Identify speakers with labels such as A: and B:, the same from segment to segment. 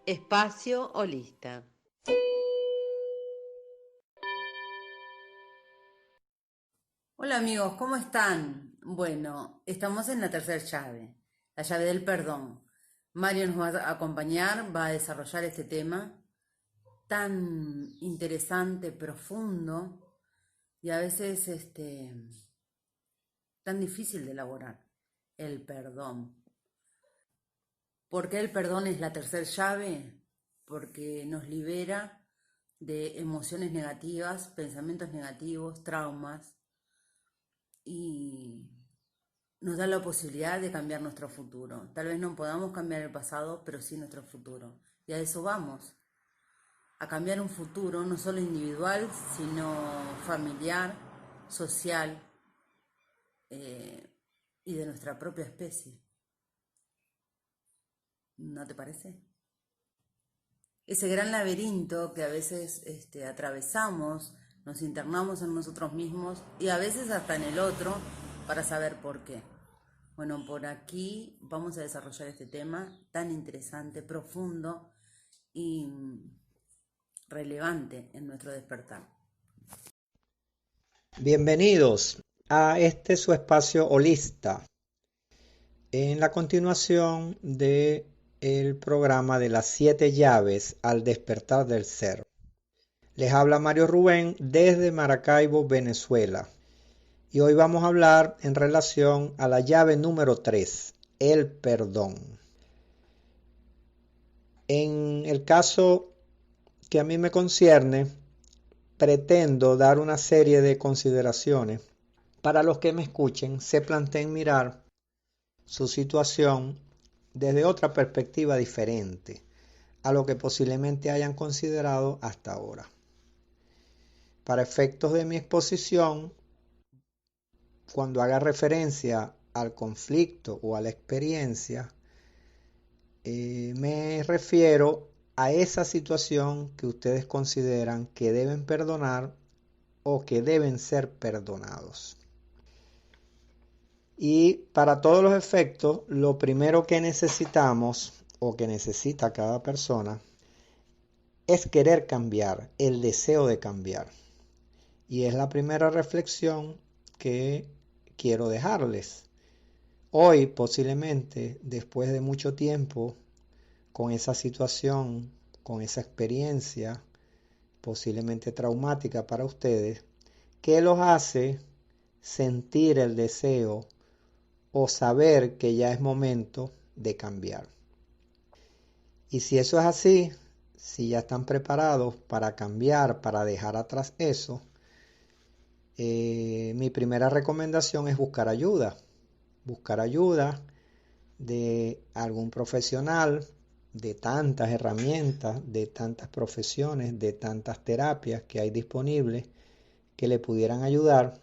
A: Espacio Holista.
B: Hola amigos, ¿cómo están? Bueno, estamos en la tercera llave, la llave del perdón. Mario nos va a acompañar, va a desarrollar este tema tan interesante, profundo y a veces tan difícil de elaborar, el perdón. ¿Por qué el perdón es la tercera llave? Porque nos libera de emociones negativas, pensamientos negativos, traumas y nos da la posibilidad de cambiar nuestro futuro. Tal vez no podamos cambiar el pasado, pero sí nuestro futuro. Y a eso vamos, a cambiar un futuro no solo individual, sino familiar, social eh, y de nuestra propia especie. ¿No te parece? Ese gran laberinto que a veces atravesamos, nos internamos en nosotros mismos y a veces hasta en el otro para saber por qué. Bueno, por aquí vamos a desarrollar este tema tan interesante, profundo y relevante en nuestro despertar.
C: Bienvenidos a este su espacio holista, en la continuación de el programa de las 7 llaves al despertar del ser. Les habla Mario Rubén desde Maracaibo, Venezuela. Y hoy vamos a hablar en relación a la llave número 3, el perdón. En el caso que a mí me concierne, pretendo dar una serie de consideraciones para los que me escuchen se planteen mirar su situación desde otra perspectiva diferente a lo que posiblemente hayan considerado hasta ahora. Para efectos de mi exposición, cuando haga referencia al conflicto o a la experiencia, me refiero a esa situación que ustedes consideran que deben perdonar o que deben ser perdonados. Y para todos los efectos, lo primero que necesitamos o que necesita cada persona es querer cambiar, el deseo de cambiar. Y es la primera reflexión que quiero dejarles. Hoy, posiblemente, después de mucho tiempo, con esa situación, con esa experiencia, posiblemente traumática para ustedes, ¿qué los hace sentir el deseo o saber que ya es momento de cambiar? Y si eso es así, si ya están preparados para cambiar, para dejar atrás eso, mi primera recomendación es buscar ayuda. Buscar ayuda de algún profesional, de tantas herramientas, de tantas profesiones, de tantas terapias que hay disponibles que le pudieran ayudar.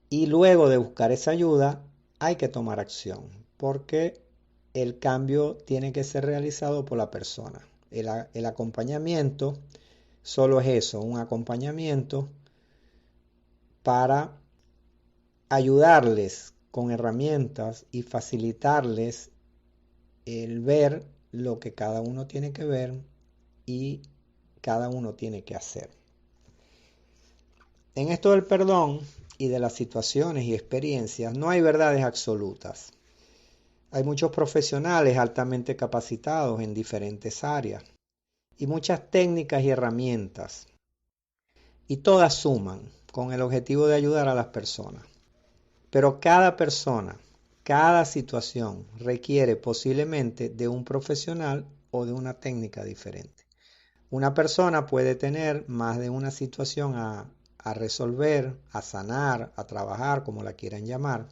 C: Y luego de buscar esa ayuda, hay que tomar acción, porque el cambio tiene que ser realizado por la persona. El acompañamiento solo es eso, un acompañamiento para ayudarles con herramientas y facilitarles el ver lo que cada uno tiene que ver y cada uno tiene que hacer. En esto del perdón y de las situaciones y experiencias no hay verdades absolutas. Hay muchos profesionales altamente capacitados en diferentes áreas y muchas técnicas y herramientas, y todas suman con el objetivo de ayudar a las personas. Pero cada persona, cada situación requiere posiblemente de un profesional o de una técnica diferente. Una persona puede tener más de una situación a resolver, a sanar, a trabajar, como la quieran llamar,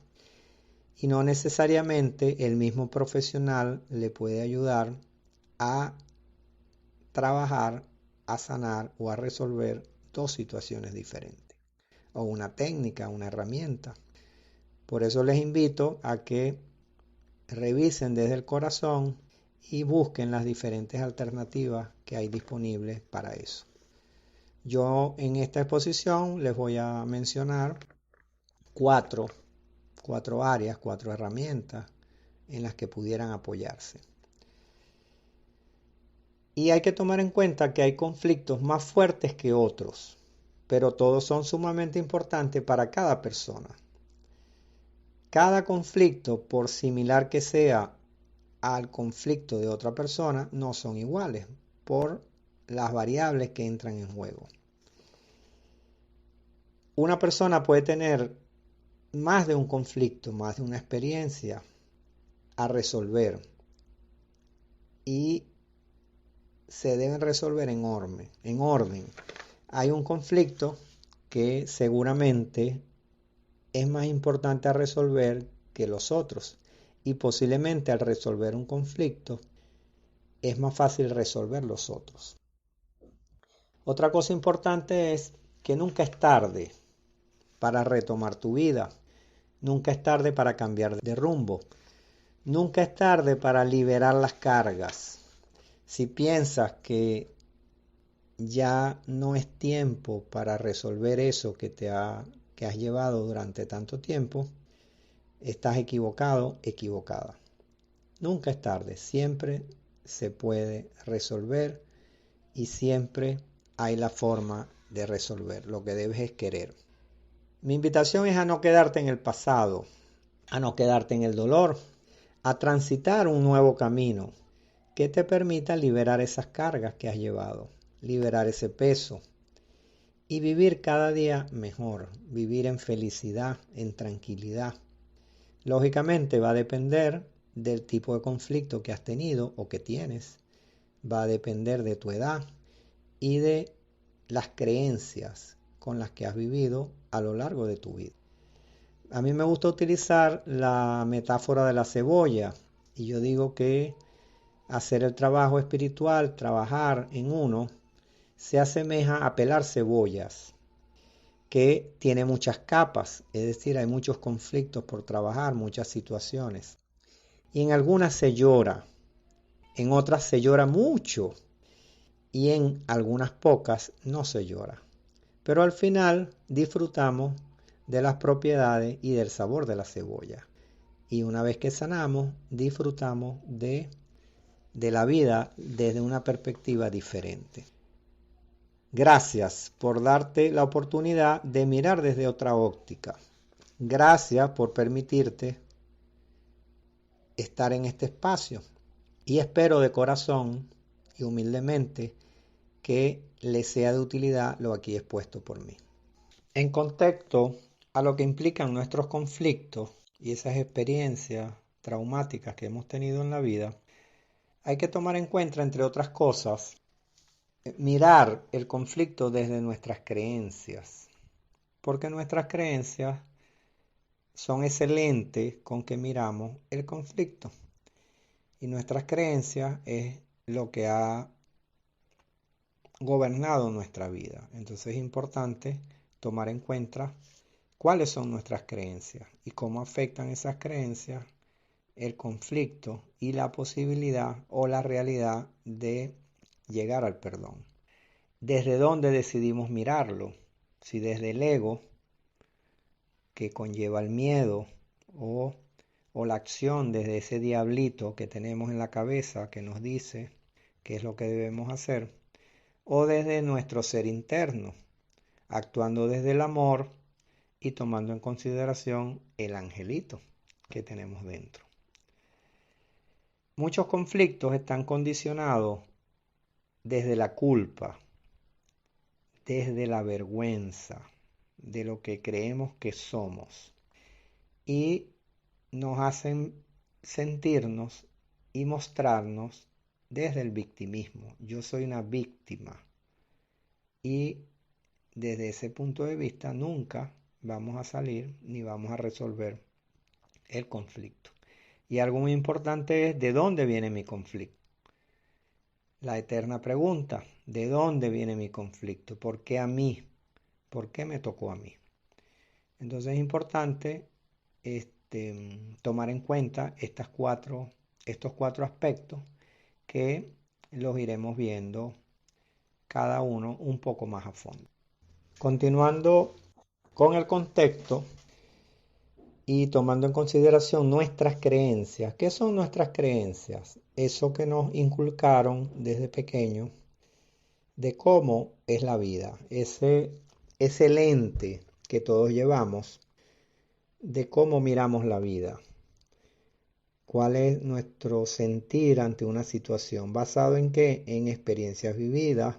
C: y no necesariamente el mismo profesional le puede ayudar a trabajar, a sanar o a resolver dos situaciones diferentes, o una técnica, una herramienta. Por eso les invito a que revisen desde el corazón y busquen las diferentes alternativas que hay disponibles para eso. Yo en esta exposición les voy a mencionar cuatro áreas, cuatro herramientas en las que pudieran apoyarse. Y hay que tomar en cuenta que hay conflictos más fuertes que otros, pero todos son sumamente importantes para cada persona. Cada conflicto, por similar que sea al conflicto de otra persona, no son iguales por las variables que entran en juego. Una persona puede tener más de un conflicto, más de una experiencia a resolver y se deben resolver en orden. Hay un conflicto que seguramente es más importante a resolver que los otros y posiblemente al resolver un conflicto es más fácil resolver los otros. Otra cosa importante es que nunca es tarde para retomar tu vida, nunca es tarde para cambiar de rumbo, nunca es tarde para liberar las cargas. Si piensas que ya no es tiempo para resolver eso que has llevado durante tanto tiempo, estás equivocado, equivocada. Nunca es tarde, siempre se puede resolver y siempre hay la forma de resolver. Lo que debes es querer. Mi invitación es a no quedarte en el pasado, a no quedarte en el dolor, a transitar un nuevo camino que te permita liberar esas cargas que has llevado, liberar ese peso y vivir cada día mejor, vivir en felicidad, en tranquilidad. Lógicamente va a depender del tipo de conflicto que has tenido o que tienes, va a depender de tu edad y de las creencias con las que has vivido a lo largo de tu vida. A mí me gusta utilizar la metáfora de la cebolla y yo digo que hacer el trabajo espiritual, trabajar en uno, se asemeja a pelar cebollas, que tiene muchas capas, es decir, hay muchos conflictos por trabajar, muchas situaciones. Y en algunas se llora, en otras se llora mucho y en algunas pocas no se llora. Pero al final disfrutamos de las propiedades y del sabor de la cebolla. Y una vez que sanamos, disfrutamos de la vida desde una perspectiva diferente. Gracias por darte la oportunidad de mirar desde otra óptica. Gracias por permitirte estar en este espacio. Y espero de corazón y humildemente que les sea de utilidad lo aquí expuesto por mí. En contexto a lo que implican nuestros conflictos y esas experiencias traumáticas que hemos tenido en la vida, hay que tomar en cuenta, entre otras cosas, mirar el conflicto desde nuestras creencias, porque nuestras creencias son excelentes con que miramos el conflicto y nuestras creencias es lo que ha gobernado nuestra vida. Entonces es importante tomar en cuenta cuáles son nuestras creencias y cómo afectan esas creencias el conflicto y la posibilidad o la realidad de llegar al perdón. ¿Desde dónde decidimos mirarlo? Si desde el ego, que conlleva el miedo, o la acción desde ese diablito que tenemos en la cabeza que nos dice qué es lo que debemos hacer, o desde nuestro ser interno, actuando desde el amor y tomando en consideración el angelito que tenemos dentro. Muchos conflictos están condicionados desde la culpa, desde la vergüenza de lo que creemos que somos y nos hacen sentirnos y mostrarnos desde el victimismo. Yo soy una víctima y desde ese punto de vista nunca vamos a salir ni vamos a resolver el conflicto. Y algo muy importante es ¿de dónde viene mi conflicto? La eterna pregunta, ¿de dónde viene mi conflicto? ¿Por qué a mí? ¿Por qué me tocó a mí? Entonces es importante tomar en cuenta estos cuatro aspectos que los iremos viendo cada uno un poco más a fondo. Continuando con el contexto y tomando en consideración nuestras creencias. ¿Qué son nuestras creencias? Eso que nos inculcaron desde pequeños de cómo es la vida, ese lente que todos llevamos de cómo miramos la vida, cuál es nuestro sentir ante una situación, basado en qué, en experiencias vividas,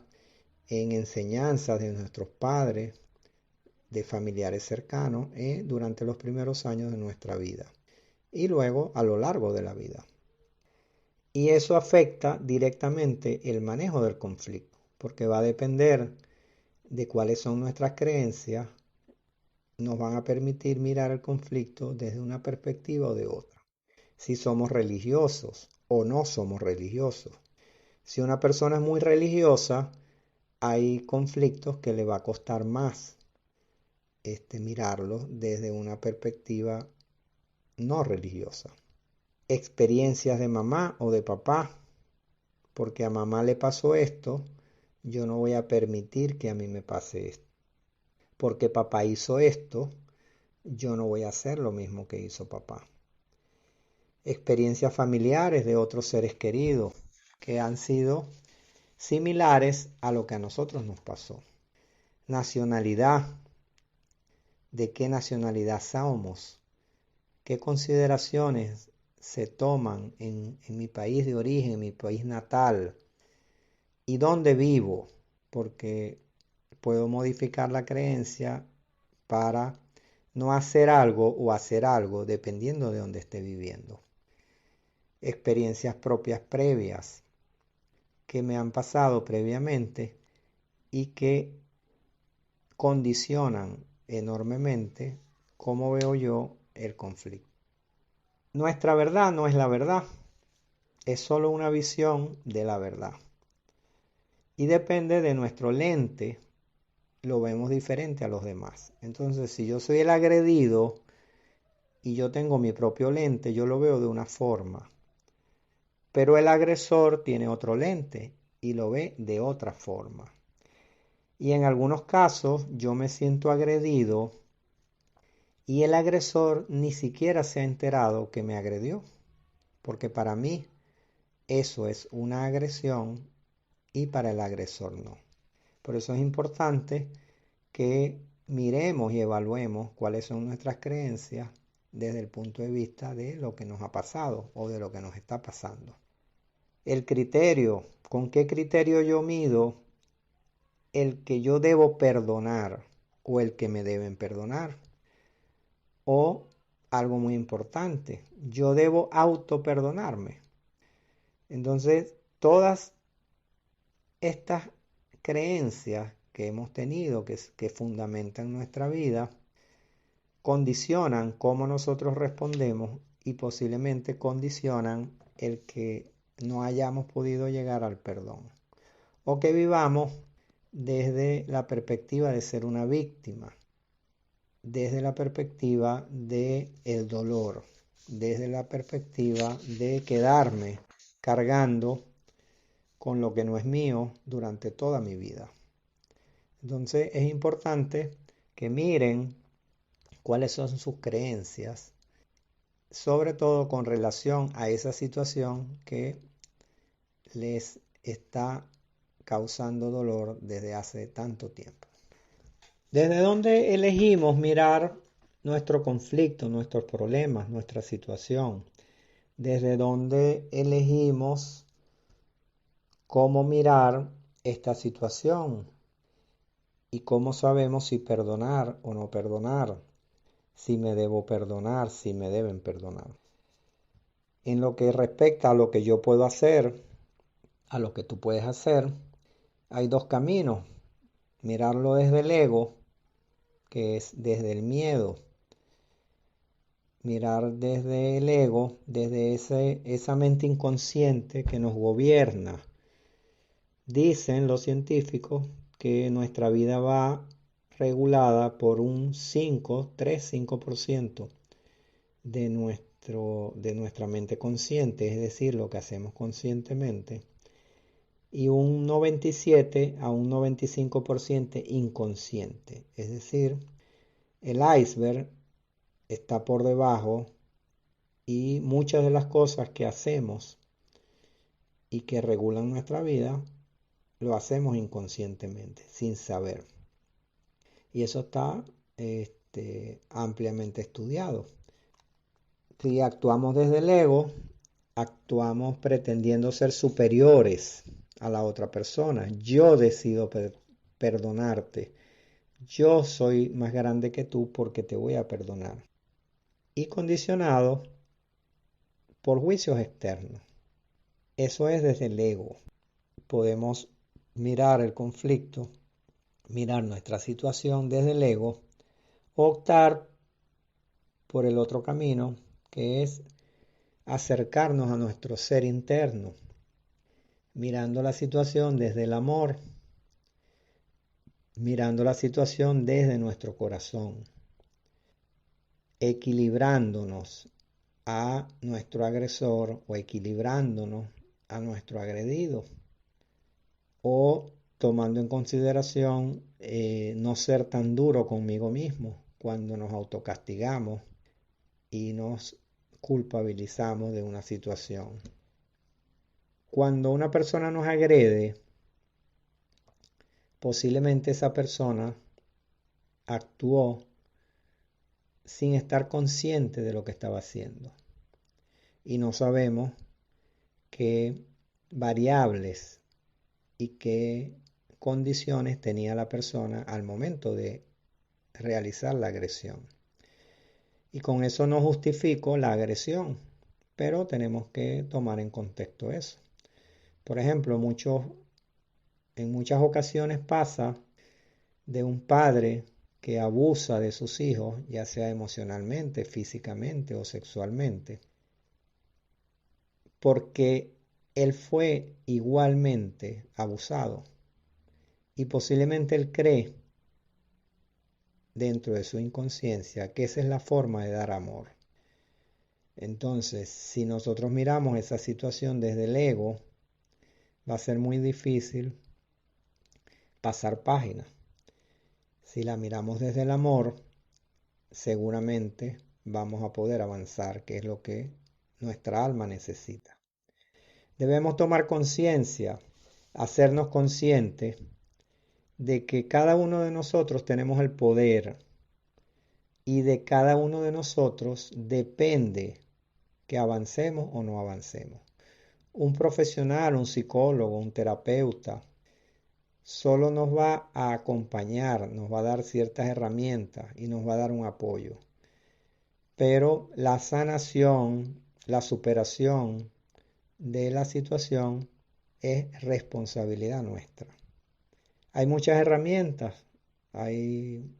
C: en enseñanzas de nuestros padres, de familiares cercanos, durante los primeros años de nuestra vida y luego a lo largo de la vida. Y eso afecta directamente el manejo del conflicto, porque va a depender de cuáles son nuestras creencias, nos van a permitir mirar el conflicto desde una perspectiva o de otra. Si somos religiosos o no somos religiosos. Si una persona es muy religiosa, hay conflictos que le va a costar más mirarlos desde una perspectiva no religiosa. Experiencias de mamá o de papá, porque a mamá le pasó esto, yo no voy a permitir que a mí me pase esto. Porque papá hizo esto, yo no voy a hacer lo mismo que hizo papá. Experiencias familiares de otros seres queridos que han sido similares a lo que a nosotros nos pasó. Nacionalidad, de qué nacionalidad somos, qué consideraciones se toman en mi país de origen, en mi país natal, y dónde vivo, porque puedo modificar la creencia para no hacer algo o hacer algo dependiendo de dónde esté viviendo. Experiencias propias previas que me han pasado previamente y que condicionan enormemente cómo veo yo el conflicto. Nuestra verdad no es la verdad, es solo una visión de la verdad. Y depende de nuestro lente, lo vemos diferente a los demás. Entonces, si yo soy el agredido y yo tengo mi propio lente, yo lo veo de una forma. Pero el agresor tiene otro lente y lo ve de otra forma. Y en algunos casos yo me siento agredido y el agresor ni siquiera se ha enterado que me agredió, porque para mí eso es una agresión y para el agresor no. Por eso es importante que miremos y evaluemos cuáles son nuestras creencias desde el punto de vista de lo que nos ha pasado o de lo que nos está pasando. El criterio, ¿con qué criterio yo mido el que yo debo perdonar o el que me deben perdonar? O algo muy importante, yo debo autoperdonarme. Entonces, todas estas creencias que hemos tenido, que fundamentan nuestra vida, condicionan cómo nosotros respondemos y posiblemente condicionan el que no hayamos podido llegar al perdón. O que vivamos desde la perspectiva de ser una víctima, desde la perspectiva del dolor, desde la perspectiva de quedarme cargando con lo que no es mío durante toda mi vida. Entonces es importante que miren cuáles son sus creencias, sobre todo con relación a esa situación que les está causando dolor desde hace tanto tiempo. ¿Desde dónde elegimos mirar nuestro conflicto, nuestros problemas, nuestra situación? ¿Desde dónde elegimos cómo mirar esta situación? ¿Y cómo sabemos si perdonar o no perdonar? Si me debo perdonar, si me deben perdonar. En lo que respecta a lo que yo puedo hacer, a lo que tú puedes hacer, hay dos caminos. Mirarlo desde el ego, que es desde el miedo. Mirar desde el ego, desde esa mente inconsciente que nos gobierna. Dicen los científicos que nuestra vida va regulada por un 3-5% de nuestra mente consciente, es decir, lo que hacemos conscientemente, y un 97 a un 95% inconsciente, es decir, el iceberg está por debajo y muchas de las cosas que hacemos y que regulan nuestra vida lo hacemos inconscientemente, sin saber. Y eso está ampliamente estudiado. Si actuamos desde el ego, actuamos pretendiendo ser superiores a la otra persona. Yo decido perdonarte. Yo soy más grande que tú porque te voy a perdonar. Y condicionado por juicios externos. Eso es desde el ego. Podemos mirar el conflicto, mirar nuestra situación desde el ego, o optar por el otro camino, que es acercarnos a nuestro ser interno, mirando la situación desde el amor, mirando la situación desde nuestro corazón, equilibrándonos a nuestro agresor o equilibrándonos a nuestro agredido, o tomando en consideración no ser tan duro conmigo mismo cuando nos autocastigamos y nos culpabilizamos de una situación. Cuando una persona nos agrede, posiblemente esa persona actuó sin estar consciente de lo que estaba haciendo. Y no sabemos qué variables y qué condiciones tenía la persona al momento de realizar la agresión. Y con eso no justifico la agresión, pero tenemos que tomar en contexto eso. Por ejemplo, en muchas ocasiones pasa de un padre que abusa de sus hijos, ya sea emocionalmente, físicamente o sexualmente, porque él fue igualmente abusado y posiblemente él cree dentro de su inconsciencia que esa es la forma de dar amor. Entonces, si nosotros miramos esa situación desde el ego, va a ser muy difícil pasar página. Si la miramos desde el amor, seguramente vamos a poder avanzar, que es lo que nuestra alma necesita. Debemos tomar conciencia, hacernos conscientes de que cada uno de nosotros tenemos el poder y de cada uno de nosotros depende que avancemos o no avancemos. Un profesional, un psicólogo, un terapeuta, solo nos va a acompañar, nos va a dar ciertas herramientas y nos va a dar un apoyo. Pero la sanación, la superación de la situación es responsabilidad nuestra. Hay muchas herramientas, hay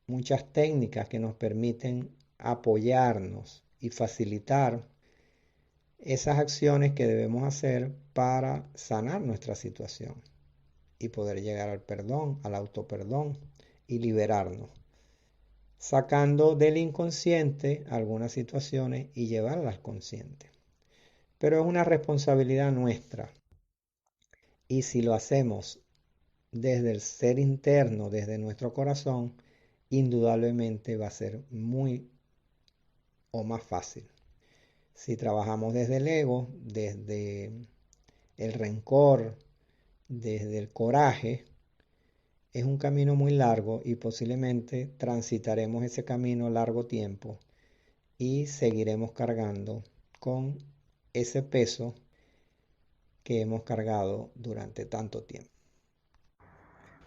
C: muchas técnicas que nos permiten apoyarnos y facilitar esas acciones que debemos hacer para sanar nuestra situación y poder llegar al perdón, al autoperdón y liberarnos, sacando del inconsciente algunas situaciones y llevarlas al consciente. Pero es una responsabilidad nuestra. Y si lo hacemos desde el ser interno, desde nuestro corazón, indudablemente va a ser muy o más fácil. Si trabajamos desde el ego, desde el rencor, desde el coraje, es un camino muy largo y posiblemente transitaremos ese camino largo tiempo y seguiremos cargando con ese peso que hemos cargado durante tanto tiempo.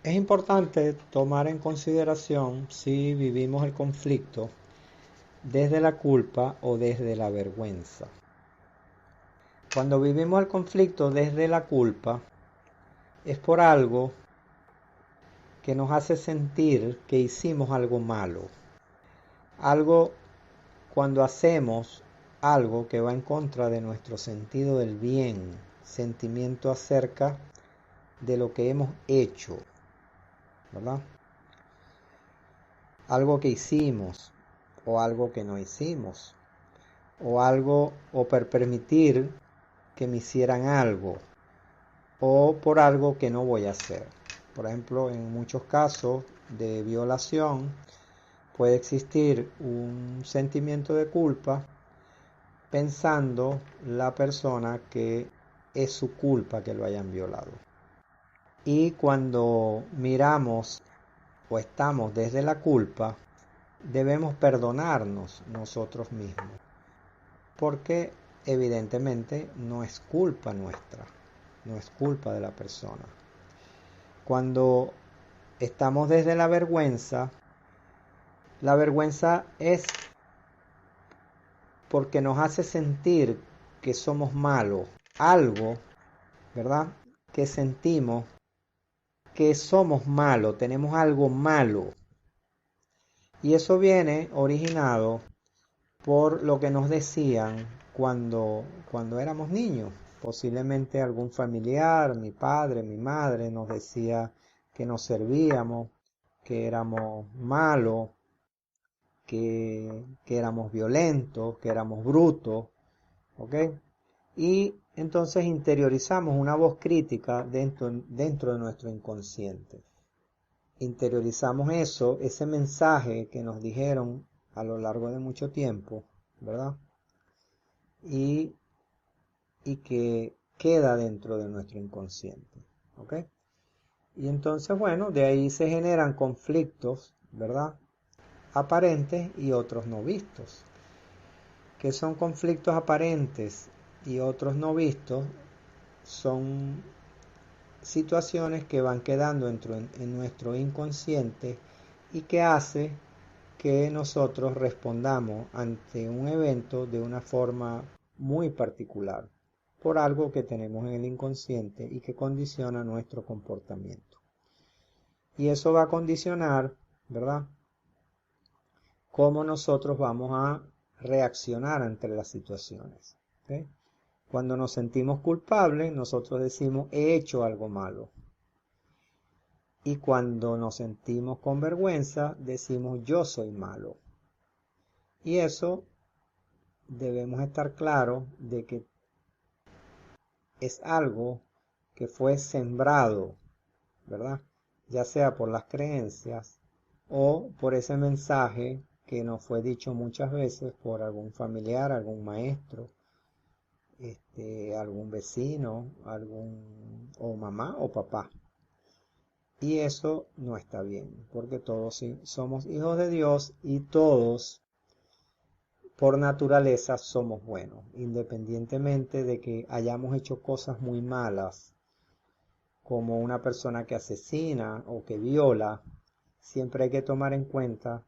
C: Es importante tomar en consideración si vivimos el conflicto desde la culpa o desde la vergüenza. Cuando vivimos el conflicto desde la culpa, es por algo que nos hace sentir que hicimos algo malo. Algo cuando hacemos algo que va en contra de nuestro sentido del bien, sentimiento acerca de lo que hemos hecho, ¿verdad? Algo que hicimos o algo que no hicimos, o algo o por permitir que me hicieran algo, o por algo que no voy a hacer. Por ejemplo, en muchos casos de violación, puede existir un sentimiento de culpa pensando la persona que es su culpa que lo hayan violado. Y cuando miramos o estamos desde la culpa, debemos perdonarnos nosotros mismos, porque evidentemente no es culpa nuestra, no es culpa de la persona. Cuando estamos desde la vergüenza es porque nos hace sentir que somos malos, algo, ¿verdad? Que sentimos que somos malos, tenemos algo malo. Y eso viene originado por lo que nos decían cuando éramos niños. Posiblemente algún familiar, mi padre, mi madre, nos decía que nos servíamos, que éramos malos, que éramos violentos, que éramos brutos, ¿ok? Y entonces interiorizamos una voz crítica dentro de nuestro inconsciente. Interiorizamos eso, ese mensaje que nos dijeron a lo largo de mucho tiempo, ¿verdad? Y que queda dentro de nuestro inconsciente, ¿ok? Y entonces, bueno, de ahí se generan conflictos, ¿verdad? Aparentes y otros no vistos. ¿Qué son conflictos aparentes y otros no vistos? Son situaciones que van quedando en nuestro inconsciente y que hace que nosotros respondamos ante un evento de una forma muy particular, por algo que tenemos en el inconsciente y que condiciona nuestro comportamiento. Y eso va a condicionar, ¿verdad?, cómo nosotros vamos a reaccionar ante las situaciones. ¿Okay? Cuando nos sentimos culpables, nosotros decimos, he hecho algo malo. Y cuando nos sentimos con vergüenza, decimos, yo soy malo. Y eso debemos estar claros de que es algo que fue sembrado, ¿verdad? Ya sea por las creencias o por ese mensaje que nos fue dicho muchas veces por algún familiar, algún maestro, algún vecino, o mamá o papá. Y eso no está bien, porque todos somos hijos de Dios y todos por naturaleza somos buenos, independientemente de que hayamos hecho cosas muy malas, como una persona que asesina o que viola. Siempre hay que tomar en cuenta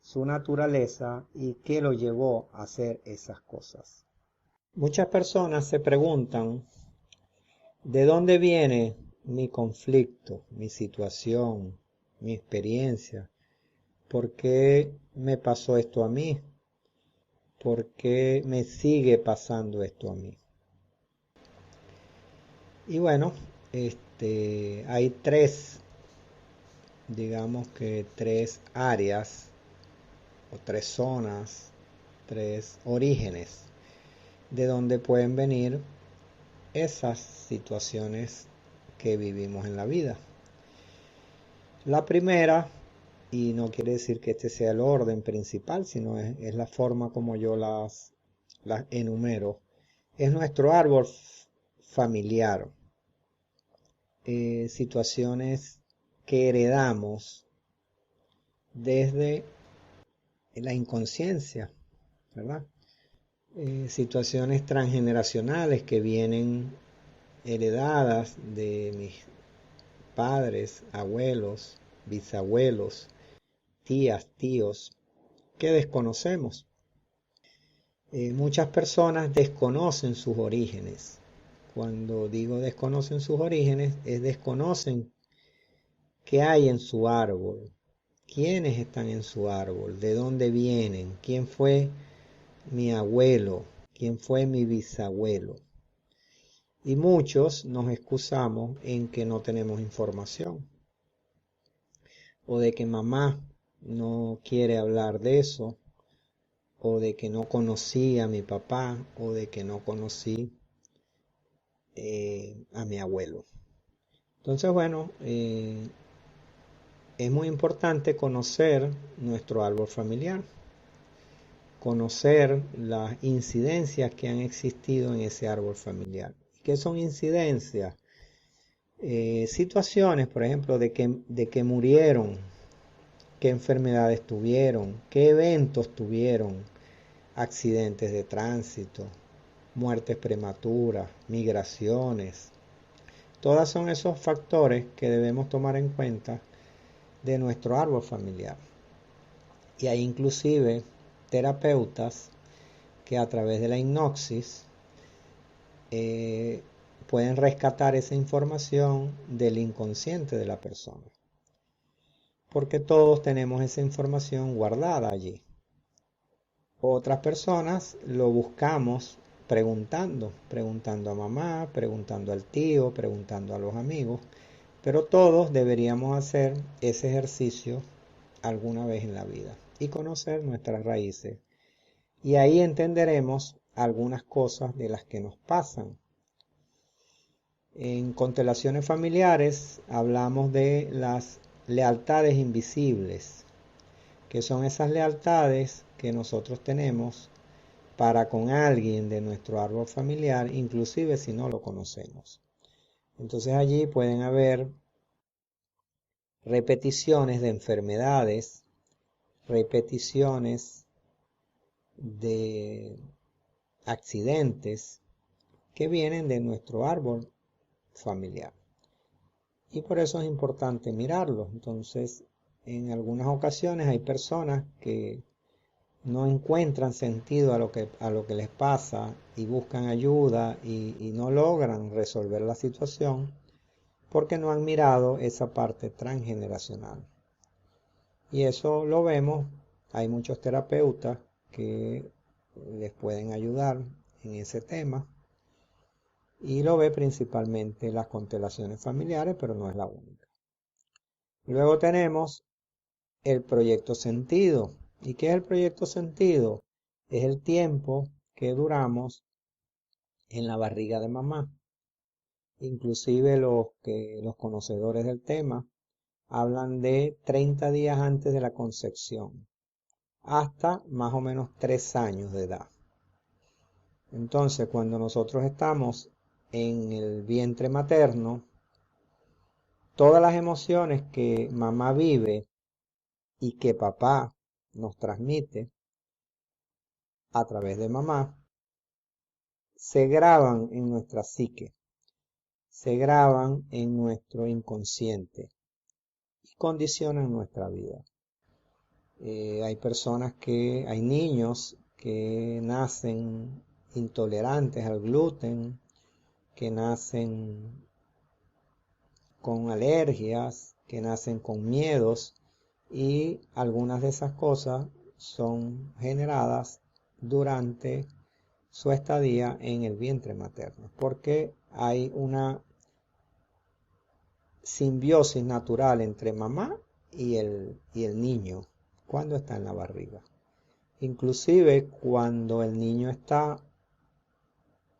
C: su naturaleza y qué lo llevó a hacer esas cosas. Muchas personas se preguntan, ¿de dónde viene mi conflicto, mi situación, mi experiencia? ¿Por qué me pasó esto a mí? ¿Por qué me sigue pasando esto a mí? Y bueno, hay tres áreas o tres zonas, tres orígenes de donde pueden venir esas situaciones que vivimos en la vida. La primera, y no quiere decir que este sea el orden principal, sino es la forma como yo las enumero, es nuestro árbol familiar. Situaciones que heredamos desde la inconsciencia, ¿verdad? Situaciones transgeneracionales que vienen heredadas de mis padres, abuelos, bisabuelos, tías, tíos, que desconocemos. Muchas personas desconocen sus orígenes. Cuando digo desconocen sus orígenes, desconocen qué hay en su árbol, quiénes están en su árbol, de dónde vienen, quién fue mi abuelo, quién fue mi bisabuelo. Y muchos nos excusamos en que no tenemos información, o de que mamá no quiere hablar de eso, o de que no conocí a mi papá, o de que no conocí a mi abuelo. Entonces, bueno, es muy importante conocer nuestro árbol familiar, conocer las incidencias que han existido en ese árbol familiar. ¿Qué son incidencias? Situaciones, por ejemplo, de que murieron, qué enfermedades tuvieron, qué eventos tuvieron, accidentes de tránsito, muertes prematuras, migraciones. Todos son esos factores que debemos tomar en cuenta de nuestro árbol familiar. Y hay inclusive terapeutas que a través de la hipnosis pueden rescatar esa información del inconsciente de la persona. Porque todos tenemos esa información guardada allí. Otras personas lo buscamos preguntando a mamá, preguntando al tío, preguntando a los amigos, pero todos deberíamos hacer ese ejercicio alguna vez en la vida y conocer nuestras raíces. Y ahí entenderemos algunas cosas de las que nos pasan. En constelaciones familiares hablamos de las lealtades invisibles, que son esas lealtades que nosotros tenemos para con alguien de nuestro árbol familiar, inclusive si no lo conocemos. Entonces allí pueden haber repeticiones de enfermedades, repeticiones de accidentes que vienen de nuestro árbol familiar. Y por eso es importante mirarlo. Entonces, en algunas ocasiones hay personas que no encuentran sentido a lo que les pasa y buscan ayuda y no logran resolver la situación porque no han mirado esa parte transgeneracional. Y eso lo vemos, hay muchos terapeutas que les pueden ayudar en ese tema y lo ve principalmente las constelaciones familiares, pero no es la única. Luego tenemos el proyecto sentido. ¿Y qué es el proyecto sentido? Es el tiempo que duramos en la barriga de mamá. Inclusive los conocedores del tema hablan de 30 días antes de la concepción, hasta más o menos 3 años de edad. Entonces, cuando nosotros estamos en el vientre materno, todas las emociones que mamá vive y que papá nos transmite a través de mamá, se graban en nuestra psique, se graban en nuestro inconsciente y condicionan nuestra vida. Hay niños que nacen intolerantes al gluten, que nacen con alergias, que nacen con miedos y algunas de esas cosas son generadas durante su estadía en el vientre materno, porque hay una simbiosis natural entre mamá y el niño cuando está en la barriga. Inclusive cuando el niño está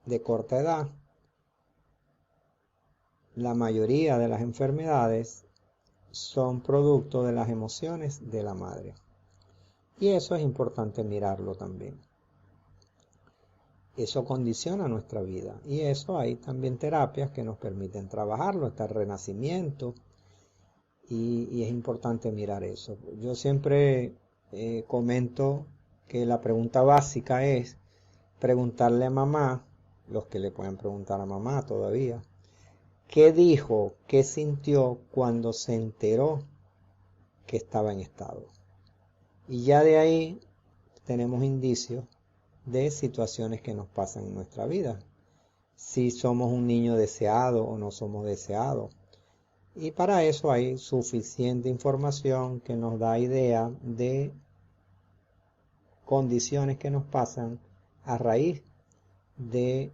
C: de corta edad, la mayoría de las enfermedades son producto de las emociones de la madre. Y eso es importante mirarlo también. Eso condiciona nuestra vida. Y eso hay también terapias que nos permiten trabajarlo. Está el renacimiento. Y es importante mirar eso. Yo siempre comento que la pregunta básica es preguntarle a mamá, los que le pueden preguntar a mamá todavía, ¿qué dijo, qué sintió cuando se enteró que estaba en estado? Y ya de ahí tenemos indicios de situaciones que nos pasan en nuestra vida. Si somos un niño deseado o no somos deseados. Y para eso hay suficiente información que nos da idea de condiciones que nos pasan a raíz de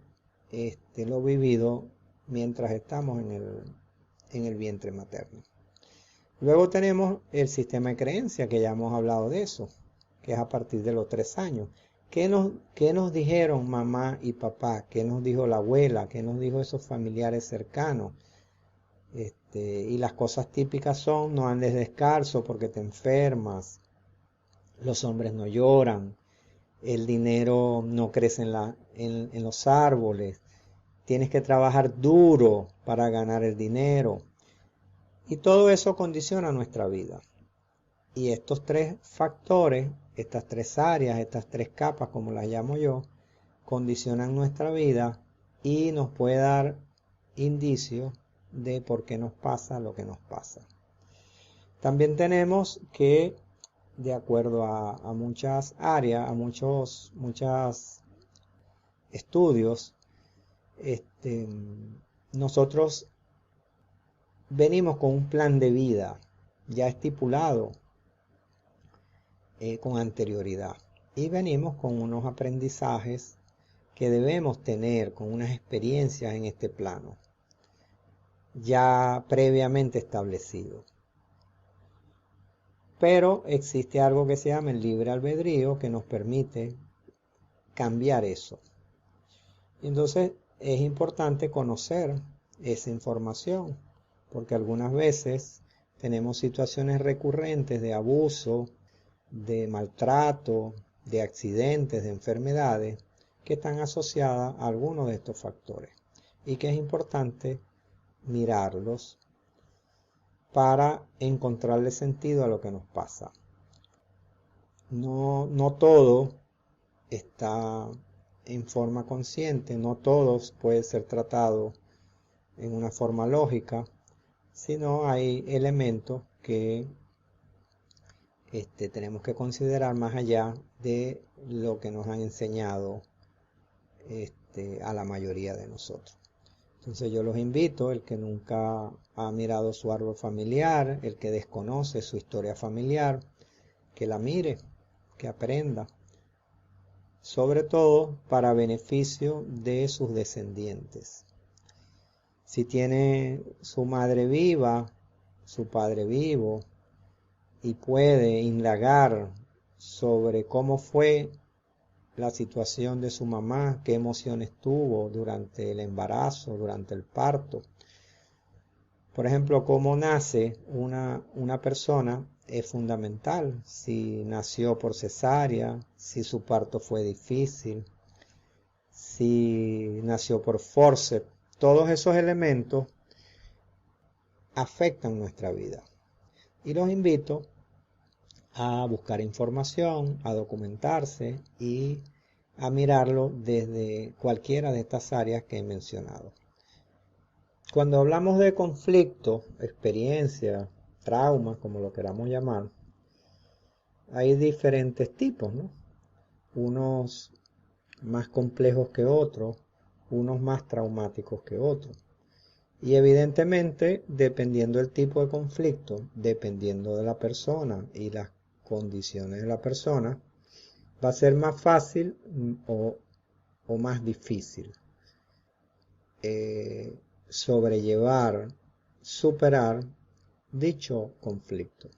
C: lo vivido mientras estamos en el vientre materno. Luego tenemos el sistema de creencia, que ya hemos hablado de eso, que es a partir de los 3 años. ¿Qué nos dijeron mamá y papá? ¿Qué nos dijo la abuela? ¿Qué nos dijo esos familiares cercanos? Y las cosas típicas son: no andes descalzo porque te enfermas, los hombres no lloran, el dinero no crece en los árboles, tienes que trabajar duro para ganar el dinero. Y todo eso condiciona nuestra vida. Y estos tres factores, estas tres áreas, estas tres capas, como las llamo yo, condicionan nuestra vida y nos puede dar indicios de por qué nos pasa lo que nos pasa. También tenemos que, de acuerdo a muchas áreas, a muchos estudios, nosotros venimos con un plan de vida ya estipulado con anterioridad, y venimos con unos aprendizajes que debemos tener, con unas experiencias en este plano ya previamente establecido. Pero existe algo que se llama el libre albedrío, que nos permite cambiar eso. Y entonces es importante conocer esa información, porque algunas veces tenemos situaciones recurrentes de abuso, de maltrato, de accidentes, de enfermedades, que están asociadas a algunos de estos factores, y que es importante mirarlos para encontrarle sentido a lo que nos pasa. No todo está en forma consciente, no todos puede ser tratado en una forma lógica, sino hay elementos que tenemos que considerar más allá de lo que nos han enseñado a la mayoría de nosotros. Entonces yo los invito, el que nunca ha mirado su árbol familiar, el que desconoce su historia familiar, que la mire, que aprenda, sobre todo para beneficio de sus descendientes. Si tiene su madre viva, su padre vivo, y puede indagar sobre cómo fue la situación de su mamá, qué emociones tuvo durante el embarazo, durante el parto. Por ejemplo, cómo nace una persona es fundamental. Si nació por cesárea, si su parto fue difícil, si nació por forceps. Todos esos elementos afectan nuestra vida. Y los invito a buscar información, a documentarse y a mirarlo desde cualquiera de estas áreas que he mencionado. Cuando hablamos de conflicto, experiencia, trauma, como lo queramos llamar, hay diferentes tipos, ¿no? Unos más complejos que otros, unos más traumáticos que otros. Y evidentemente, dependiendo del tipo de conflicto, dependiendo de la persona y las condiciones de la persona, va a ser más fácil o más difícil sobrellevar, superar dicho conflicto.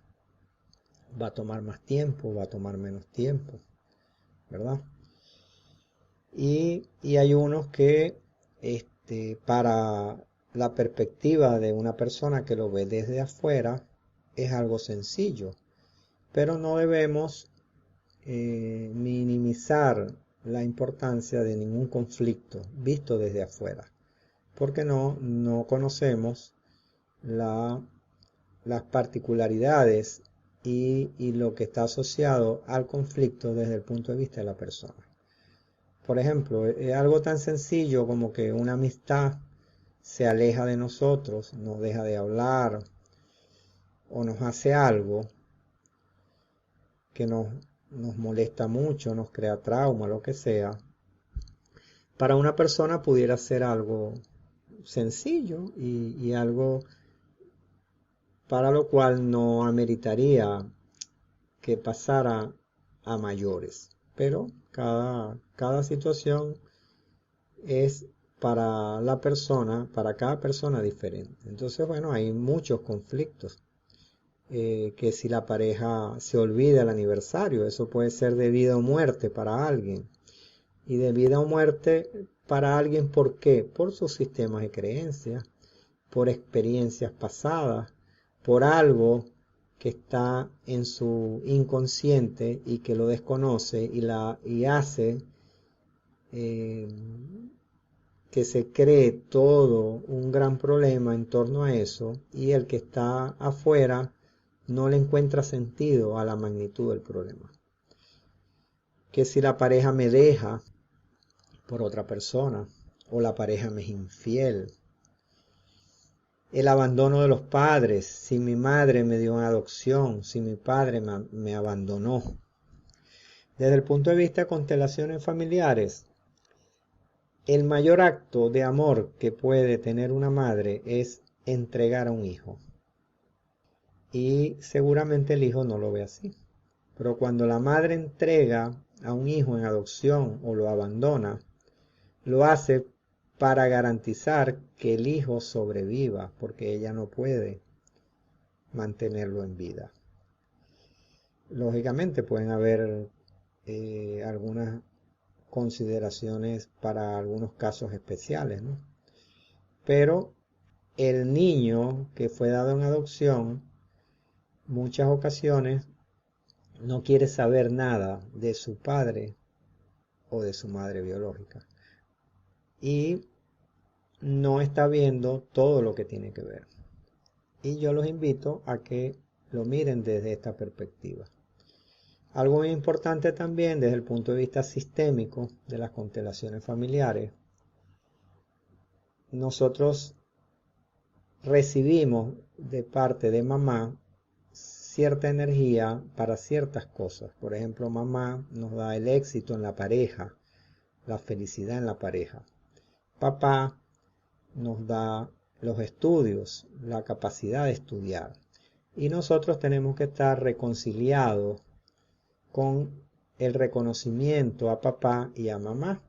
C: Va a tomar más tiempo, va a tomar menos tiempo, ¿verdad? Y hay unos que para la perspectiva de una persona que lo ve desde afuera es algo sencillo, pero no debemos minimizar la importancia de ningún conflicto visto desde afuera, porque no conocemos las particularidades y lo que está asociado al conflicto desde el punto de vista de la persona. Por ejemplo, es algo tan sencillo como que una amistad se aleja de nosotros, nos deja de hablar o nos hace algo que nos molesta mucho, nos crea trauma, lo que sea. Para una persona pudiera ser algo sencillo y algo para lo cual no ameritaría que pasara a mayores. Pero cada situación es para la persona, para cada persona diferente. Entonces, bueno, hay muchos conflictos. Que si la pareja se olvida el aniversario, eso puede ser de vida o muerte para alguien. Y de vida o muerte para alguien, ¿por qué? Por sus sistemas de creencias, por experiencias pasadas, por algo que está en su inconsciente y que lo desconoce y hace que se cree todo un gran problema en torno a eso, y el que está afuera no le encuentra sentido a la magnitud del problema. Que si la pareja me deja por otra persona, o la pareja me es infiel, el abandono de los padres, si mi madre me dio en adopción, si mi padre me abandonó. Desde el punto de vista de constelaciones familiares, el mayor acto de amor que puede tener una madre es entregar a un hijo. Y seguramente el hijo no lo ve así. Pero cuando la madre entrega a un hijo en adopción o lo abandona, lo hace para garantizar que el hijo sobreviva, porque ella no puede mantenerlo en vida. Lógicamente pueden haber algunas consideraciones para algunos casos especiales, ¿no? Pero el niño que fue dado en adopción, muchas ocasiones no quiere saber nada de su padre o de su madre biológica, y no está viendo todo lo que tiene que ver. Y yo los invito a que lo miren desde esta perspectiva. Algo muy importante también desde el punto de vista sistémico de las constelaciones familiares, nosotros recibimos de parte de mamá cierta energía para ciertas cosas. Por ejemplo, mamá nos da el éxito en la pareja, la felicidad en la pareja. Papá nos da los estudios, la capacidad de estudiar. Y nosotros tenemos que estar reconciliados con el reconocimiento a papá y a mamá,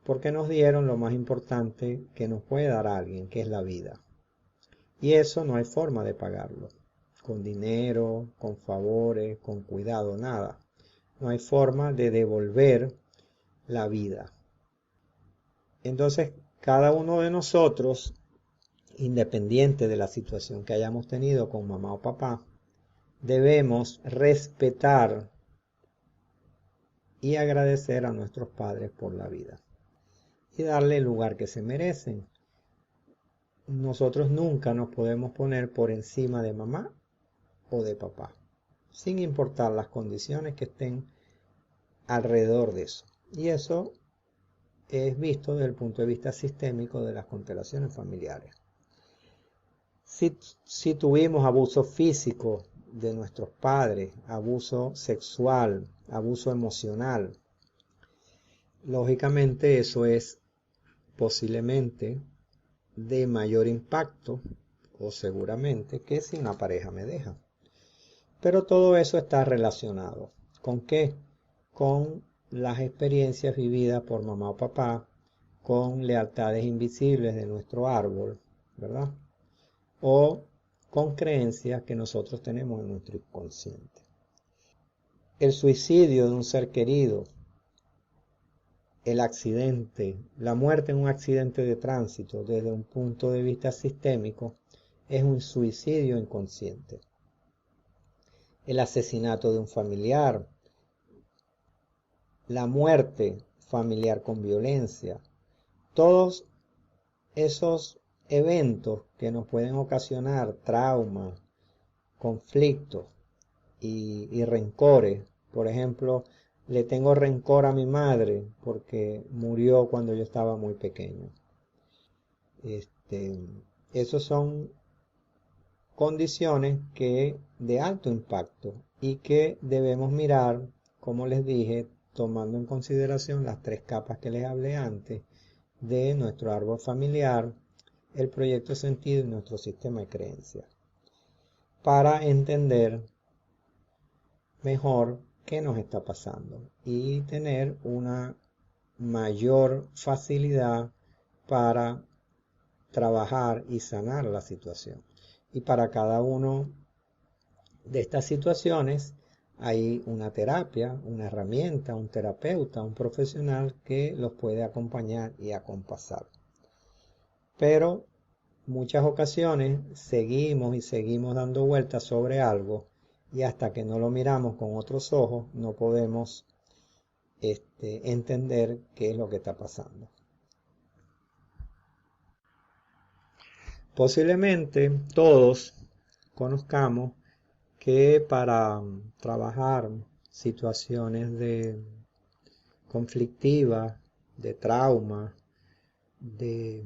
C: porque nos dieron lo más importante que nos puede dar alguien, que es la vida. Y eso no hay forma de pagarlo, con dinero, con favores, con cuidado, nada. No hay forma de devolver la vida. Entonces, cada uno de nosotros, independiente de la situación que hayamos tenido con mamá o papá, debemos respetar y agradecer a nuestros padres por la vida y darle el lugar que se merecen. Nosotros nunca nos podemos poner por encima de mamá o de papá, sin importar las condiciones que estén alrededor de eso. Y eso es visto desde el punto de vista sistémico de las constelaciones familiares. Si tuvimos abuso físico de nuestros padres, abuso sexual, abuso emocional, lógicamente eso es posiblemente de mayor impacto, o seguramente, que si una pareja me deja. Pero todo eso está relacionado. ¿Con qué? Con las experiencias vividas por mamá o papá, con lealtades invisibles de nuestro árbol, ¿verdad? O con creencias que nosotros tenemos en nuestro inconsciente. El suicidio de un ser querido, el accidente, la muerte en un accidente de tránsito, desde un punto de vista sistémico, es un suicidio inconsciente. El asesinato de un familiar, la muerte familiar con violencia, todos esos eventos que nos pueden ocasionar trauma, conflictos y rencores. Por ejemplo, le tengo rencor a mi madre porque murió cuando yo estaba muy pequeño. Esos son condiciones de alto impacto y que debemos mirar, como les dije, tomando en consideración las 3 capas que les hablé antes de nuestro árbol familiar, el proyecto de sentido y nuestro sistema de creencias, para entender mejor qué nos está pasando y tener una mayor facilidad para trabajar y sanar la situación. Y para cada uno de estas situaciones hay una terapia, una herramienta, un terapeuta, un profesional que los puede acompañar y acompasar. Pero muchas ocasiones seguimos y seguimos dando vueltas sobre algo y hasta que no lo miramos con otros ojos no podemos entender qué es lo que está pasando. Posiblemente todos conozcamos que para trabajar situaciones de conflictivas, de trauma, de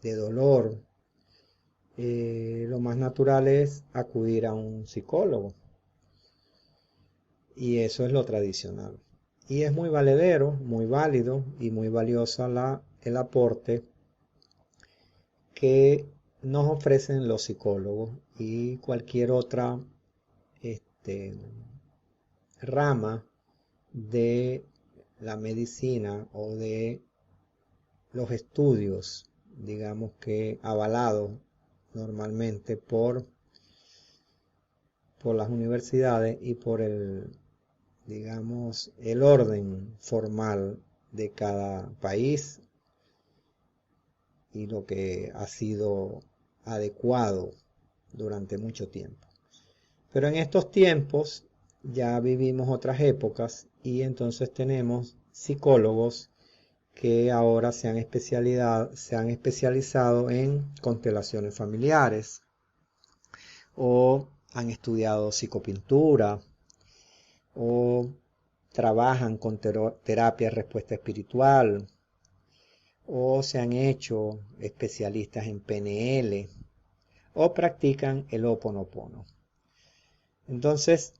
C: dolor, lo más natural es acudir a un psicólogo. Y eso es lo tradicional. Y es muy valedero, muy válido y muy valioso el aporte que nos ofrecen los psicólogos y cualquier otra rama de la medicina o de los estudios, digamos que avalados normalmente por las universidades y por digamos, el orden formal de cada país y lo que ha sido adecuado durante mucho tiempo. Pero en estos tiempos ya vivimos otras épocas y entonces tenemos psicólogos que ahora se han especializado en constelaciones familiares o han estudiado psicopintura o trabajan con terapia de respuesta espiritual o se han hecho especialistas en PNL o practican el Ho'oponopono. Entonces,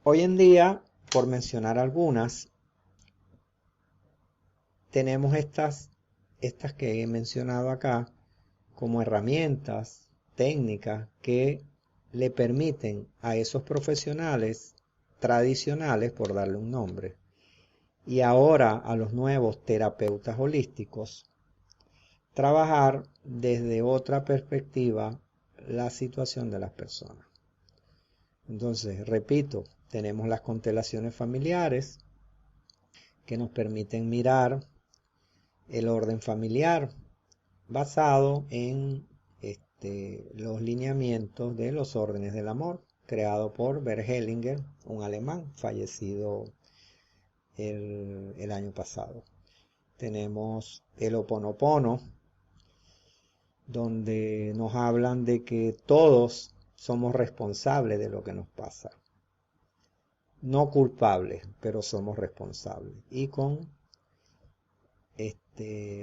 C: hoy en día, por mencionar algunas, tenemos estas que he mencionado acá como herramientas técnicas que le permiten a esos profesionales tradicionales, por darle un nombre, y ahora a los nuevos terapeutas holísticos, trabajar desde otra perspectiva la situación de las personas. Entonces, repito, tenemos las constelaciones familiares que nos permiten mirar el orden familiar basado en los lineamientos de los órdenes del amor, creado por Bert Hellinger, un alemán fallecido el año pasado. Tenemos el Ho'oponopono, donde nos hablan de que todos somos responsables de lo que nos pasa. No culpables, pero somos responsables. Y con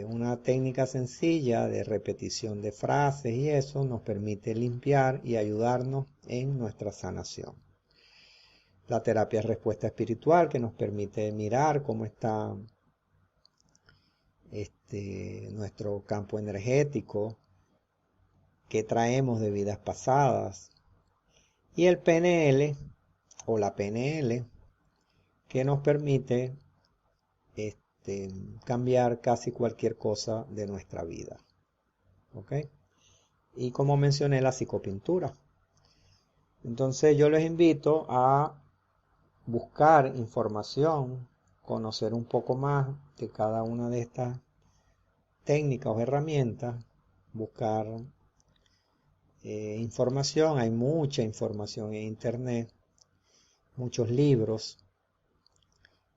C: una técnica sencilla de repetición de frases y eso nos permite limpiar y ayudarnos en nuestra sanación. La terapia de respuesta espiritual que nos permite mirar cómo está nuestro campo energético, qué traemos de vidas pasadas. Y el PNL o la PNL que nos permite cambiar casi cualquier cosa de nuestra vida. ¿Ok? Y como mencioné, la psicopintura. Entonces yo les invito a buscar información, conocer un poco más de cada una de estas técnicas o herramientas, buscar información. Hay mucha información en internet, muchos libros,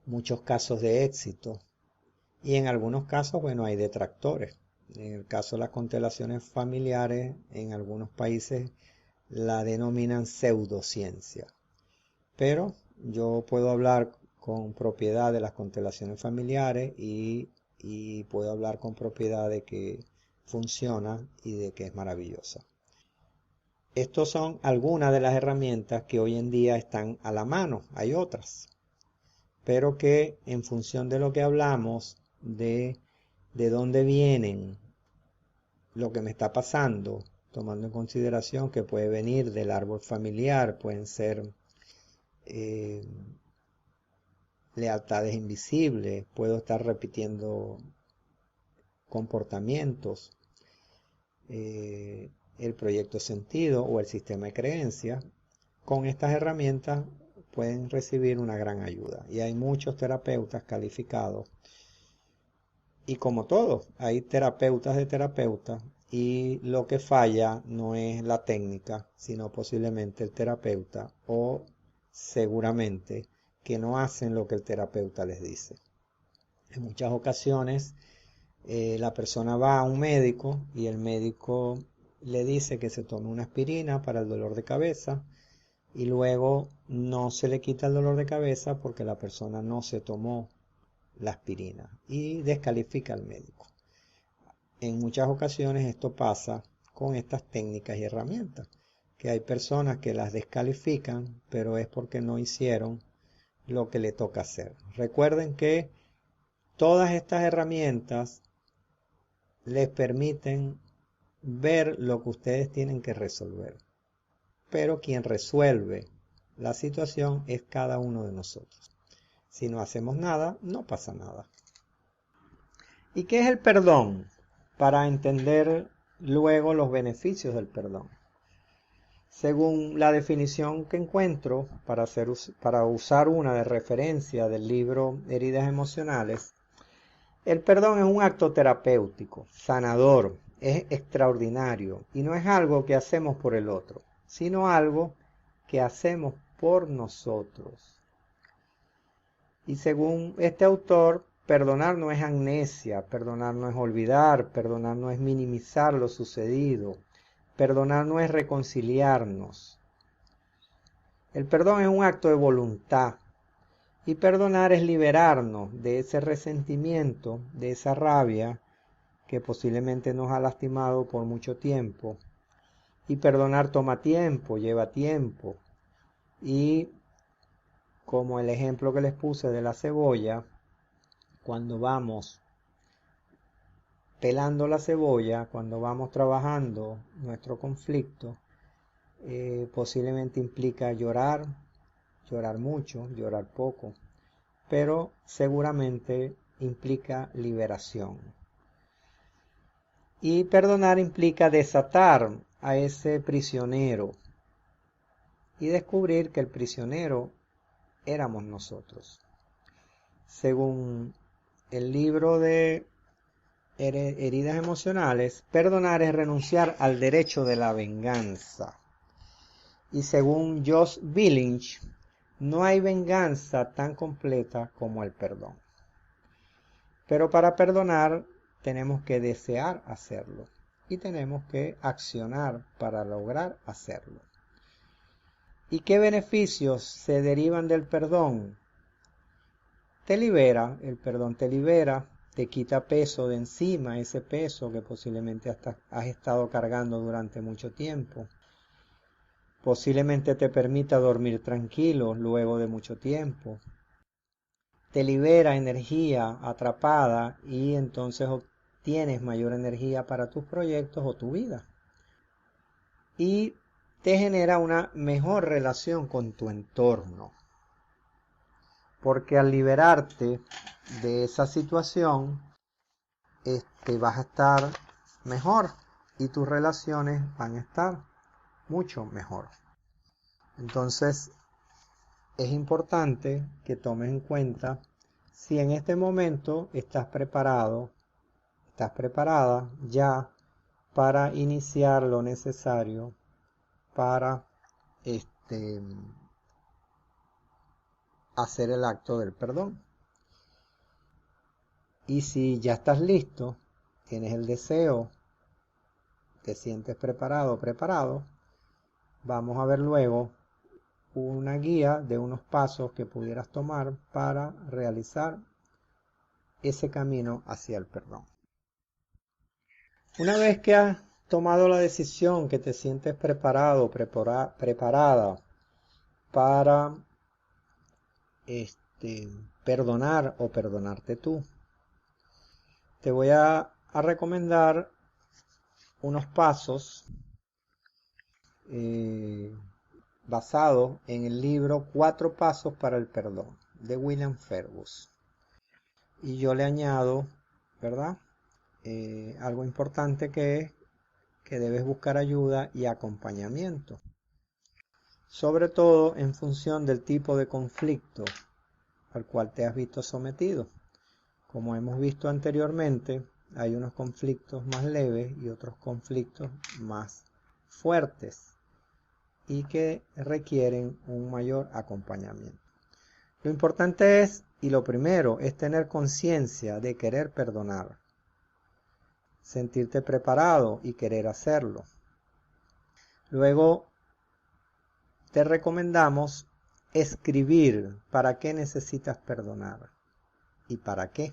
C: muchos casos de éxito. Y en algunos casos, bueno, hay detractores. En el caso de las constelaciones familiares, en algunos países la denominan pseudociencia. Pero yo puedo hablar con propiedad de las constelaciones familiares y puedo hablar con propiedad de que funciona y de que es maravillosa. Estas son algunas de las herramientas que hoy en día están a la mano. Hay otras, pero que en función de lo que hablamos, de dónde vienen, lo que me está pasando, tomando en consideración que puede venir del árbol familiar, pueden ser lealtades invisibles, puedo estar repitiendo comportamientos, el proyecto sentido o el sistema de creencias. Con estas herramientas pueden recibir una gran ayuda y hay muchos terapeutas calificados. Y como todo, hay terapeutas de terapeutas y lo que falla no es la técnica, sino posiblemente el terapeuta o seguramente que no hacen lo que el terapeuta les dice. En muchas ocasiones la persona va a un médico y el médico le dice que se tome una aspirina para el dolor de cabeza y luego no se le quita el dolor de cabeza porque la persona no se tomó la aspirina y descalifica al médico. En muchas ocasiones esto pasa con estas técnicas y herramientas, que hay personas que las descalifican, pero es porque no hicieron lo que le toca hacer. Recuerden que todas estas herramientas les permiten ver lo que ustedes tienen que resolver, pero quien resuelve la situación es cada uno de nosotros. Si no hacemos nada, no pasa nada. ¿Y qué es el perdón? Para entender luego los beneficios del perdón. Según la definición que encuentro para usar una de referencia del libro Heridas Emocionales, el perdón es un acto terapéutico, sanador, es extraordinario y no es algo que hacemos por el otro, sino algo que hacemos por nosotros. Y según este autor, perdonar no es amnesia, perdonar no es olvidar, perdonar no es minimizar lo sucedido, perdonar no es reconciliarnos. El perdón es un acto de voluntad y perdonar es liberarnos de ese resentimiento, de esa rabia que posiblemente nos ha lastimado por mucho tiempo. Y perdonar toma tiempo, lleva tiempo. Y como el ejemplo que les puse de la cebolla, cuando vamos pelando la cebolla, cuando vamos trabajando nuestro conflicto, posiblemente implica llorar, llorar mucho, llorar poco, pero seguramente implica liberación. Y perdonar implica desatar a ese prisionero y descubrir que el prisionero éramos nosotros. Según el libro de Heridas Emocionales, perdonar es renunciar al derecho de la venganza. Y según Josh Billinch, no hay venganza tan completa como el perdón. Pero para perdonar tenemos que desear hacerlo y tenemos que accionar para lograr hacerlo. ¿Y qué beneficios se derivan del perdón? Te libera, el perdón te libera, te quita peso de encima, ese peso que posiblemente has estado cargando durante mucho tiempo. Posiblemente te permita dormir tranquilo luego de mucho tiempo. Te libera energía atrapada y entonces obtienes mayor energía para tus proyectos o tu vida. Y te genera una mejor relación con tu entorno. Porque al liberarte de esa situación, vas a estar mejor y tus relaciones van a estar mucho mejor. Entonces, es importante que tomes en cuenta si en este momento estás preparado, estás preparada ya para iniciar lo necesario para hacer el acto del perdón. Y si ya estás listo, tienes el deseo, te sientes preparado o preparado, vamos a ver luego una guía de unos pasos que pudieras tomar para realizar ese camino hacia el perdón. Una vez que has tomado la decisión, que te sientes preparado, preparada para perdonar o perdonarte tú, te voy a recomendar unos pasos basados en el libro 4 pasos para el perdón de William Fergus. Y yo le añado, ¿verdad? Algo importante que es que debes buscar ayuda y acompañamiento, sobre todo en función del tipo de conflicto al cual te has visto sometido. Como hemos visto anteriormente, hay unos conflictos más leves y otros conflictos más fuertes y que requieren un mayor acompañamiento. Lo importante es, y lo primero, es tener conciencia de querer perdonar, sentirte preparado y querer hacerlo. Luego, te recomendamos escribir para qué necesitas perdonar y para qué.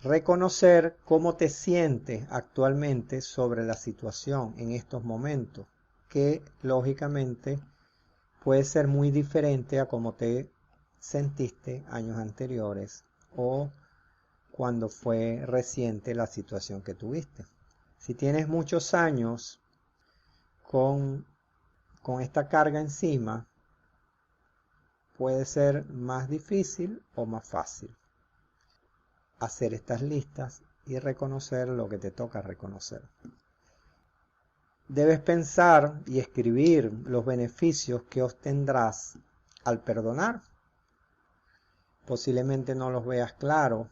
C: Reconocer cómo te sientes actualmente sobre la situación en estos momentos, que lógicamente puede ser muy diferente a cómo te sentiste años anteriores o cuando fue reciente la situación que tuviste. Si tienes muchos años con esta carga encima, puede ser más difícil o más fácil hacer estas listas y reconocer lo que te toca reconocer. Debes pensar y escribir los beneficios que obtendrás al perdonar. Posiblemente no los veas claro,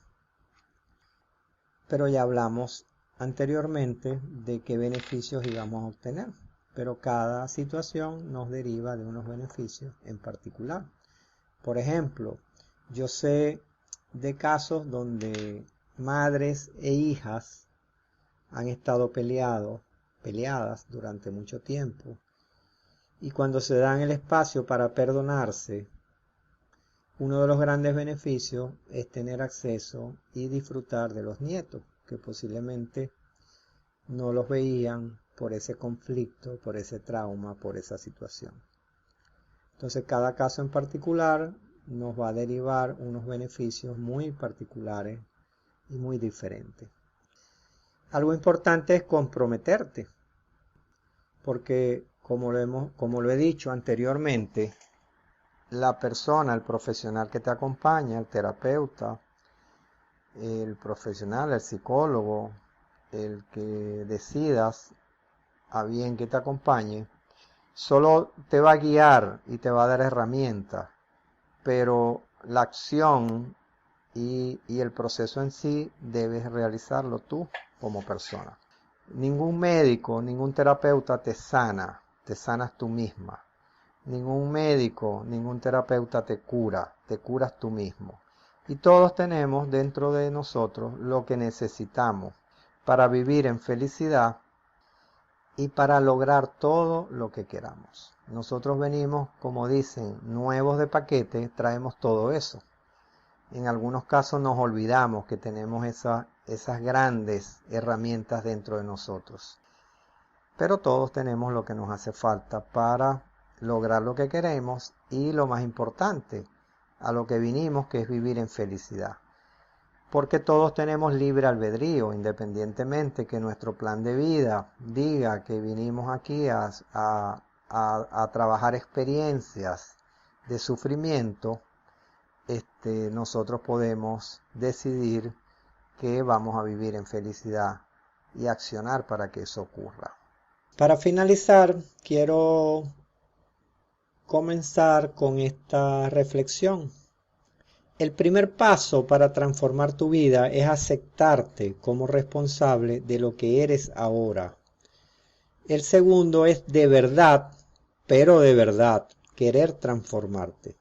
C: pero ya hablamos anteriormente de qué beneficios íbamos a obtener. Pero cada situación nos deriva de unos beneficios en particular. Por ejemplo, yo sé de casos donde madres e hijas han estado peleadas durante mucho tiempo, y cuando se dan el espacio para perdonarse, uno de los grandes beneficios es tener acceso y disfrutar de los nietos, que posiblemente no los veían por ese conflicto, por ese trauma, por esa situación. Entonces, cada caso en particular nos va a derivar unos beneficios muy particulares y muy diferentes. Algo importante es comprometerte, porque como lo he dicho anteriormente, la persona, el profesional que te acompaña, el terapeuta, el profesional, el psicólogo, el que decidas a bien que te acompañe, solo te va a guiar y te va a dar herramientas, pero la acción y el proceso en sí debes realizarlo tú como persona. Ningún médico, ningún terapeuta te sanas tú misma. Ningún médico, ningún terapeuta te curas tú mismo. Y todos tenemos dentro de nosotros lo que necesitamos para vivir en felicidad y para lograr todo lo que queramos. Nosotros venimos, como dicen, nuevos de paquete, traemos todo eso. En algunos casos nos olvidamos que tenemos esas grandes herramientas dentro de nosotros. Pero todos tenemos lo que nos hace falta para lograr lo que queremos y lo más importante, a lo que vinimos, que es vivir en felicidad. Porque todos tenemos libre albedrío, independientemente que nuestro plan de vida diga que vinimos aquí a trabajar experiencias de sufrimiento, nosotros podemos decidir que vamos a vivir en felicidad y accionar para que eso ocurra. Para finalizar, quiero comenzar con esta reflexión. El primer paso para transformar tu vida es aceptarte como responsable de lo que eres ahora. El segundo es de verdad, pero de verdad, querer transformarte.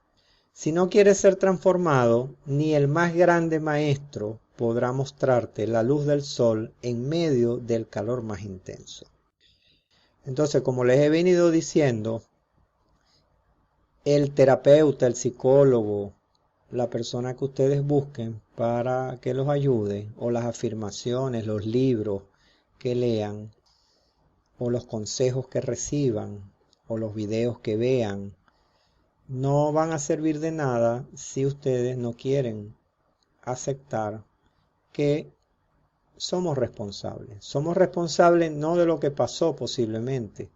C: Si no quieres ser transformado, ni el más grande maestro podrá mostrarte la luz del sol en medio del calor más intenso. Entonces, como les he venido diciendo, el terapeuta, el psicólogo, la persona que ustedes busquen para que los ayude, o las afirmaciones, los libros que lean, o los consejos que reciban, o los videos que vean, no van a servir de nada si ustedes no quieren aceptar que somos responsables. Somos responsables no de lo que pasó posiblemente,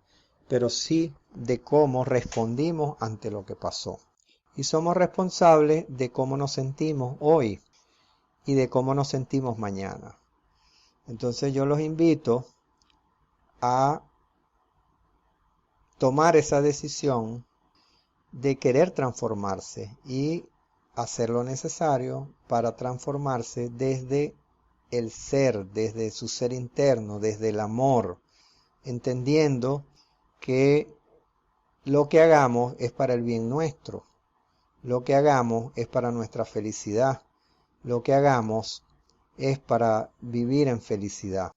C: pero sí de cómo respondimos ante lo que pasó. Y somos responsables de cómo nos sentimos hoy y de cómo nos sentimos mañana. Entonces yo los invito a tomar esa decisión de querer transformarse y hacer lo necesario para transformarse desde el ser, desde su ser interno, desde el amor, entendiendo que lo que hagamos es para el bien nuestro, lo que hagamos es para nuestra felicidad, lo que hagamos es para vivir en felicidad.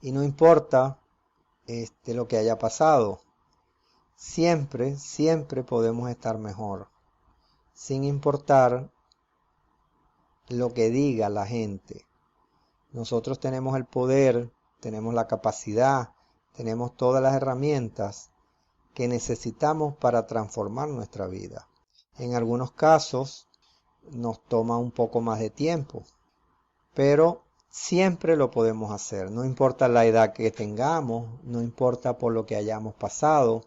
C: Y no importa lo que haya pasado, siempre, siempre podemos estar mejor, sin importar lo que diga la gente. Nosotros tenemos el poder, tenemos la capacidad, tenemos todas las herramientas que necesitamos para transformar nuestra vida. En algunos casos nos toma un poco más de tiempo, pero siempre lo podemos hacer. No importa la edad que tengamos, no importa por lo que hayamos pasado,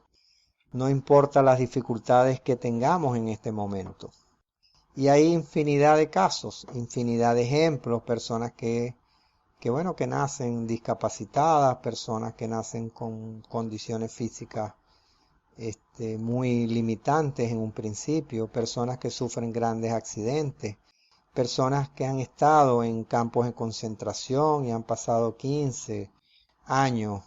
C: no importa las dificultades que tengamos en este momento. Y hay infinidad de casos, infinidad de ejemplos, personas que nacen discapacitadas, personas que nacen con condiciones físicas muy limitantes en un principio, personas que sufren grandes accidentes, personas que han estado en campos de concentración y han pasado 15 años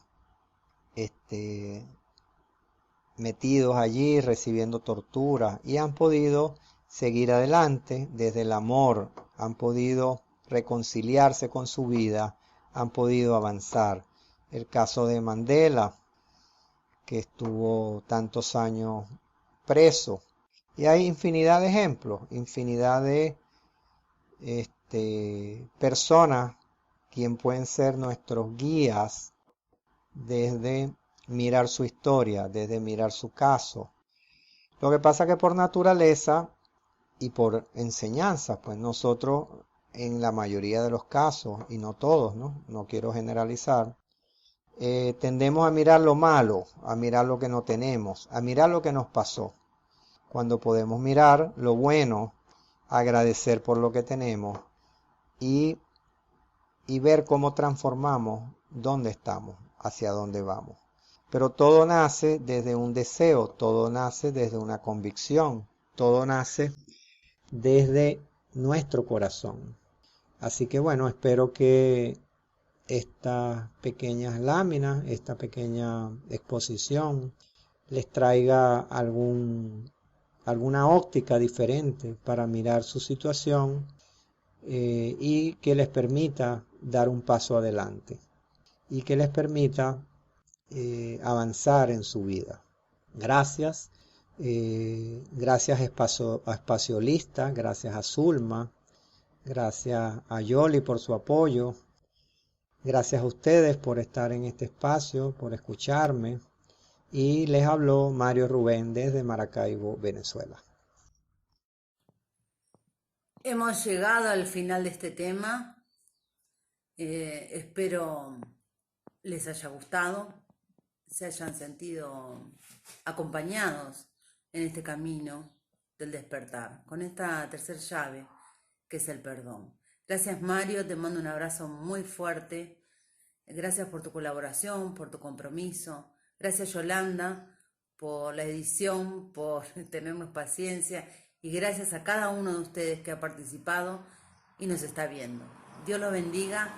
C: metidos allí recibiendo tortura y han podido seguir adelante desde el amor, han podido reconciliarse con su vida, han podido avanzar. El caso de Mandela, que estuvo tantos años preso. Y hay infinidad de ejemplos, infinidad de personas quien pueden ser nuestros guías desde mirar su historia, desde mirar su caso. Lo que pasa que por naturaleza y por enseñanza, pues nosotros en la mayoría de los casos, y no todos, no quiero generalizar, tendemos a mirar lo malo, a mirar lo que no tenemos, a mirar lo que nos pasó, cuando podemos mirar lo bueno, agradecer por lo que tenemos y ver cómo transformamos dónde estamos, hacia dónde vamos. Pero todo nace desde un deseo, todo nace desde una convicción, todo nace desde nuestro corazón. Así que bueno, espero que estas pequeñas láminas, esta pequeña exposición les traiga alguna óptica diferente para mirar su situación y que les permita dar un paso adelante y que les permita avanzar en su vida. Gracias. Gracias a Espaciolista, gracias a Zulma, gracias a Yoli por su apoyo, gracias a ustedes por estar en este espacio, por escucharme, y les habló Mario Rubén desde Maracaibo, Venezuela.
B: Hemos llegado al final de este tema. Espero les haya gustado, se hayan sentido acompañados en este camino del despertar, con esta tercera llave que es el perdón. Gracias Mario, te mando un abrazo muy fuerte. Gracias por tu colaboración, por tu compromiso. Gracias Yolanda por la edición, por tenernos paciencia. Y gracias a cada uno de ustedes que ha participado y nos está viendo. Dios los bendiga